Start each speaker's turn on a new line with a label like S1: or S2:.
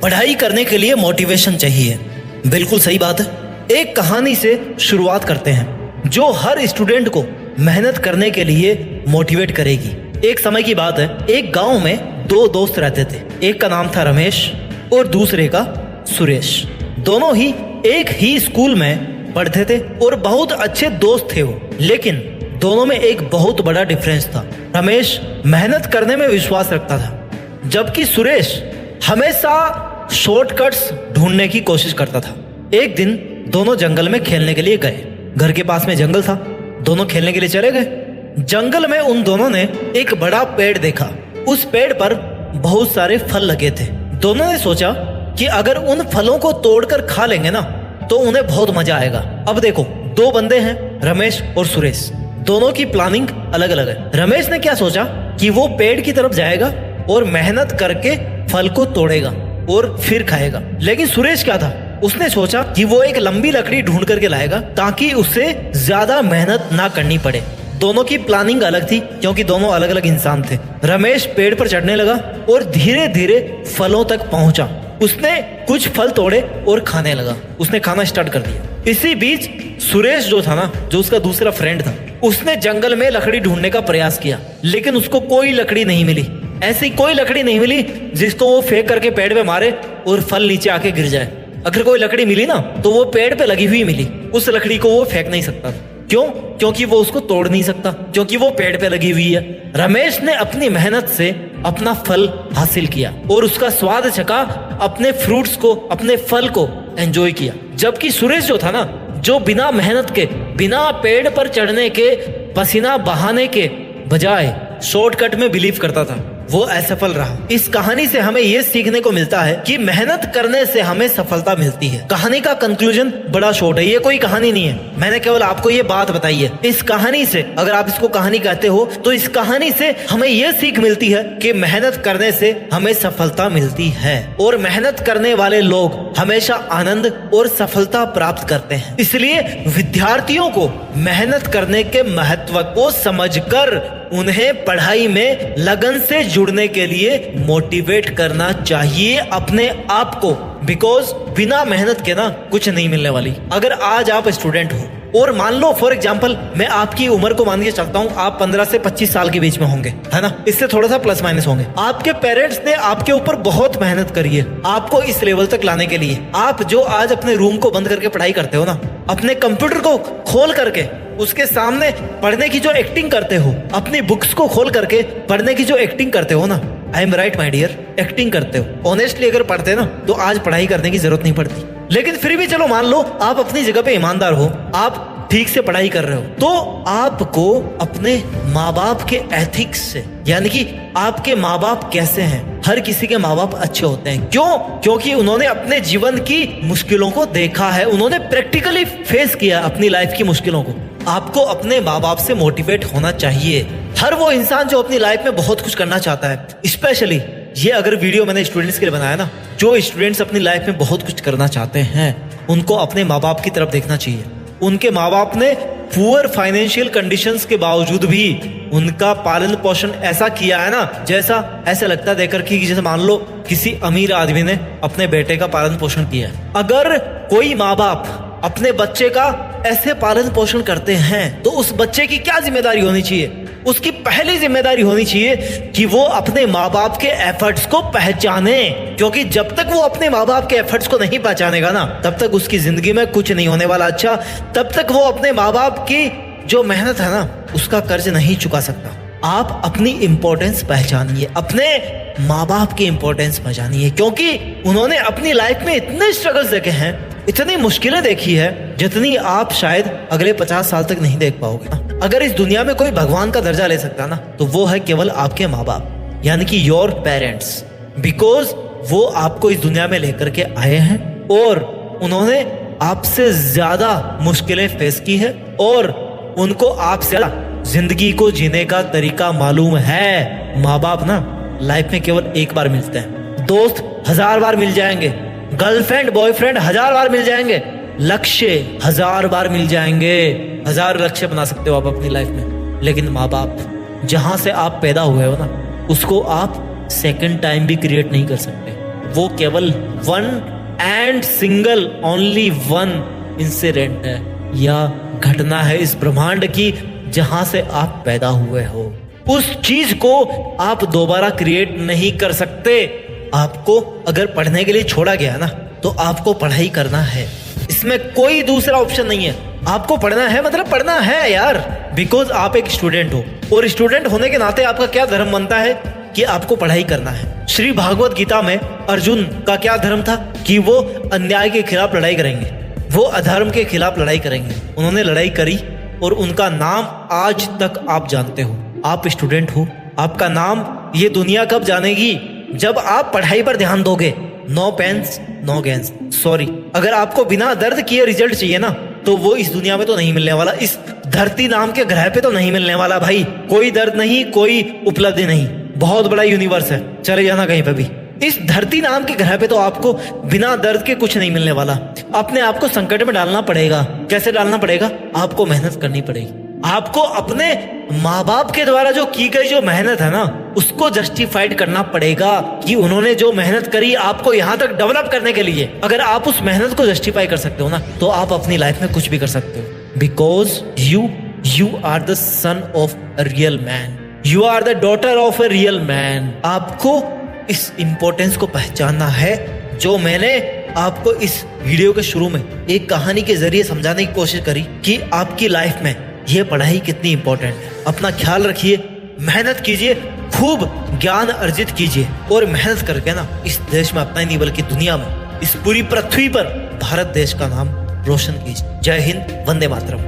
S1: पढ़ाई करने के लिए मोटिवेशन चाहिए, बिल्कुल सही बात है। एक कहानी से शुरुआत करते हैं जो हर स्टूडेंट को मेहनत करने के लिए मोटिवेट करेगी। एक समय की बात है, एक गांव में दो दोस्त रहते थे। एक का नाम था रमेश और दूसरे का सुरेश। दोनों ही एक ही स्कूल में पढ़ते थे और बहुत अच्छे दोस्त थे वो। लेकिन दोनों में एक बहुत बड़ा डिफरेंस था। रमेश मेहनत करने में विश्वास रखता था, जबकि सुरेश हमेशा शॉर्टकट्स ढूंढने की कोशिश करता था। एक दिन दोनों जंगल में खेलने के लिए गए। घर के पास में जंगल था, दोनों खेलने के लिए चले गए। जंगल में उन दोनों ने एक बड़ा पेड़ देखा। उस पेड़ पर बहुत सारे फल लगे थे। दोनों ने सोचा कि अगर उन फलों को तोड़कर खा लेंगे ना तो उन्हें बहुत मजा आएगा। अब देखो, दो बंदे हैं, रमेश और सुरेश। दोनों की प्लानिंग अलग अलग है। रमेश ने क्या सोचा कि वो पेड़ की तरफ जाएगा और मेहनत करके फल को तोड़ेगा और फिर खाएगा। लेकिन सुरेश क्या था, उसने सोचा कि वो एक लंबी लकड़ी ढूंढ करके लाएगा ताकि उसे ज्यादा मेहनत ना करनी पड़े। दोनों की प्लानिंग अलग थी क्योंकि दोनों अलग अलग इंसान थे। रमेश पेड़ पर चढ़ने लगा और धीरे धीरे फलों तक पहुंचा। उसने कुछ फल तोड़े और खाने लगा। उसने खाना स्टार्ट कर दिया। इसी बीच सुरेश जो था ना, जो उसका दूसरा फ्रेंड था, उसने जंगल में लकड़ी ढूंढने का प्रयास किया, लेकिन उसको कोई लकड़ी नहीं मिली। ऐसी कोई लकड़ी नहीं मिली जिसको वो फेंक करके पेड़ पे मारे और फल नीचे आके गिर जाए। अगर कोई लकड़ी मिली ना तो वो पेड़ पे लगी हुई मिली। उस लकड़ी को वो फेंक नहीं सकता। क्यों? क्योंकि वो उसको तोड़ नहीं सकता, क्योंकि वो पेड़ पे लगी हुई है। रमेश ने अपनी मेहनत से अपना फल हासिल किया और उसका स्वाद चखा, अपने फ्रूट्स को, अपने फल को एंजॉय किया। जबकि सुरेश जो था ना, जो बिना मेहनत के, बिना पेड़ पर चढ़ने के, पसीना बहाने के बजाय शॉर्टकट में बिलीव करता था, वो असफल रहा। इस कहानी से हमें ये सीखने को मिलता है कि मेहनत करने से हमें सफलता मिलती है। कहानी का कंक्लूजन बड़ा शॉर्ट है, ये कोई कहानी नहीं है, मैंने केवल आपको ये बात बताई है। इस कहानी से, अगर आप इसको कहानी कहते हो, तो इस कहानी से हमें ये सीख मिलती है कि मेहनत करने से हमें सफलता मिलती है और मेहनत करने वाले लोग हमेशा आनंद और सफलता प्राप्त करते हैं। इसलिए विद्यार्थियों को मेहनत करने के महत्व को समझकर उन्हें पढ़ाई में लगन से जुड़ने के लिए मोटिवेट करना चाहिए अपने आप को। बिकॉज बिना मेहनत के ना कुछ नहीं मिलने वाली। अगर आज आप स्टूडेंट हो और मान लो फॉर एग्जांपल मैं आपकी उम्र को मान के चलता हूँ, आप 15 से 25 साल के बीच में होंगे, है ना, इससे थोड़ा सा प्लस माइनस होंगे। आपके पेरेंट्स ने आपके ऊपर बहुत मेहनत करी है आपको इस लेवल तक लाने के लिए। आप जो आज अपने रूम को बंद करके पढ़ाई करते हो ना, अपने कंप्यूटर को खोल करके उसके सामने पढ़ने की जो एक्टिंग करते हो, अपनी बुक्स को खोल करके पढ़ने की जो एक्टिंग करते हो ना, I am right my dear, acting करते हो। ऑनेस्टली अगर पढ़ते ना तो आज पढ़ाई करने की जरूरत नहीं पड़ती। लेकिन फिर भी चलो मान लो आप अपनी जगह पे ईमानदार हो, आप ठीक से पढ़ाई कर रहे हो, तो आपको अपने माँ बाप के एथिक्स से, यानी कि आपके माँ बाप कैसे हैं, हर किसी के माँ बाप अच्छे होते हैं। क्यों? क्योंकि उन्होंने अपने जीवन की मुश्किलों को देखा है, उन्होंने प्रैक्टिकली फेस किया अपनी लाइफ की मुश्किलों को। आपको अपने माँ बाप से मोटिवेट होना चाहिए। हर वो इंसान जो अपनी लाइफ में बहुत कुछ करना चाहता है, स्पेशली ये अगर वीडियो मैंने स्टूडेंट्स के लिए बनाया ना, जो स्टूडेंट्स अपनी लाइफ में बहुत कुछ करना चाहते हैं, उनको अपने माँ बाप की तरफ देखना चाहिए। उनके माँ बाप ने पुअर फाइनेंशियल कंडीशंस के बावजूद भी उनका पालन पोषण ऐसा किया है ना, जैसा ऐसा लगता है देखकर कि जैसे मान लो किसी अमीर आदमी ने अपने बेटे का पालन पोषण किया है। अगर कोई माँ बाप अपने बच्चे का ऐसे पालन पोषण करते हैं तो उस बच्चे की क्या जिम्मेदारी होनी चाहिए? उसकी पहली जिम्मेदारी होनी चाहिए कि वो अपने माँ बाप के एफर्ट्स को पहचाने, क्योंकि जब तक वो अपने माँ बाप के एफर्ट्स को नहीं पहचानेगा ना, तब तक उसकी जिंदगी में कुछ नहीं होने वाला अच्छा। तब तक वो अपने माँ बाप की जो मेहनत है ना, उसका कर्ज नहीं चुका सकता। आप अपनी इंपॉर्टेंस पहचानिए, अपने माँ बाप की इंपॉर्टेंस पहचानिए, क्योंकि उन्होंने अपनी लाइफ में इतने स्ट्रगल्स देखे हैं, इतनी मुश्किलें देखी है, जितनी आप शायद अगले 50 साल तक नहीं देख पाओगे। अगर इस दुनिया में कोई भगवान का दर्जा ले सकता ना, तो वो है केवल आपके माँ बाप, यानी कि योर पेरेंट्स। बिकॉज वो आपको इस दुनिया में लेकर के आए हैं और उन्होंने आपसे ज्यादा मुश्किलें फेस की है और उनको आपसे जिंदगी को जीने का तरीका मालूम है। माँ बाप ना लाइफ में केवल एक बार मिलते हैं, दोस्त 1000 बार मिल जाएंगे, गर्लफ्रेंड बॉयफ्रेंड 1000 बार मिल जाएंगे, लक्ष्य 1000 बार मिल जाएंगे, 1000 लक्ष्य बना सकते हो आप अपनी लाइफ में। लेकिन माँ बाप, जहां से आप पैदा हुए हो ना, उसको आप सेकंड टाइम भी क्रिएट नहीं कर सकते। वो केवल one and single only one incident है या घटना है इस ब्रह्मांड की जहां से आप पैदा हुए हो। उस चीज को आप दोबारा क्रिएट नहीं कर सकते। आपको अगर पढ़ने के लिए छोड़ा गया ना तो आपको पढ़ाई करना है, इसमें कोई दूसरा ऑप्शन नहीं है। आपको पढ़ना है मतलब पढ़ना है यार, बिकॉज आप एक स्टूडेंट हो और स्टूडेंट होने के नाते आपका क्या धर्म बनता है कि आपको पढ़ाई करना है। श्री भागवत गीता में अर्जुन का क्या धर्म था कि वो अन्याय के खिलाफ लड़ाई करेंगे, वो अधर्म के खिलाफ लड़ाई करेंगे। उन्होंने लड़ाई करी और उनका नाम आज तक आप जानते हो। आप स्टूडेंट हो, आपका नाम ये दुनिया कब जानेगी? जब आप पढ़ाई पर ध्यान दोगे। No pains no gains. Sorry, अगर आपको बिना दर्द किए रिजल्ट चाहिए ना तो वो इस दुनिया में तो नहीं मिलने वाला, इस धरती नाम के ग्रह पे तो नहीं मिलने वाला भाई। कोई दर्द नहीं, कोई उपलब्धि नहीं। बहुत बड़ा यूनिवर्स है, चले जाना कहीं पे भी। इस धरती नाम के ग्रह पे तो आपको बिना दर्द के कुछ नहीं मिलने वाला। अपने आप को संकट में डालना पड़ेगा। कैसे डालना पड़ेगा? आपको मेहनत करनी पड़ेगी। आपको अपने माँ बाप के द्वारा जो की गई जो मेहनत है ना उसको जस्टिफाइड करना पड़ेगा कि उन्होंने जो मेहनत करी आपको यहाँ तक डेवलप करने के लिए। अगर आप उस मेहनत को जस्टिफाई कर सकते हो ना तो आप अपनी लाइफ में कुछ भी कर सकते हो। Because you are the son of a real man, you are the daughter of a real man. आपको इस इंपॉर्टेंस को पहचानना है जो मैंने आपको इस वीडियो के शुरू में एक कहानी के जरिए समझाने की कोशिश करी कि आपकी लाइफ में ये पढ़ाई कितनी इंपॉर्टेंट है। अपना ख्याल रखिए, मेहनत कीजिए, खूब ज्ञान अर्जित कीजिए और मेहनत करके ना इस देश में अपना ही नहीं बल्कि दुनिया में, इस पूरी पृथ्वी पर भारत देश का नाम रोशन कीजिए। जय हिंद, वंदे मातरम।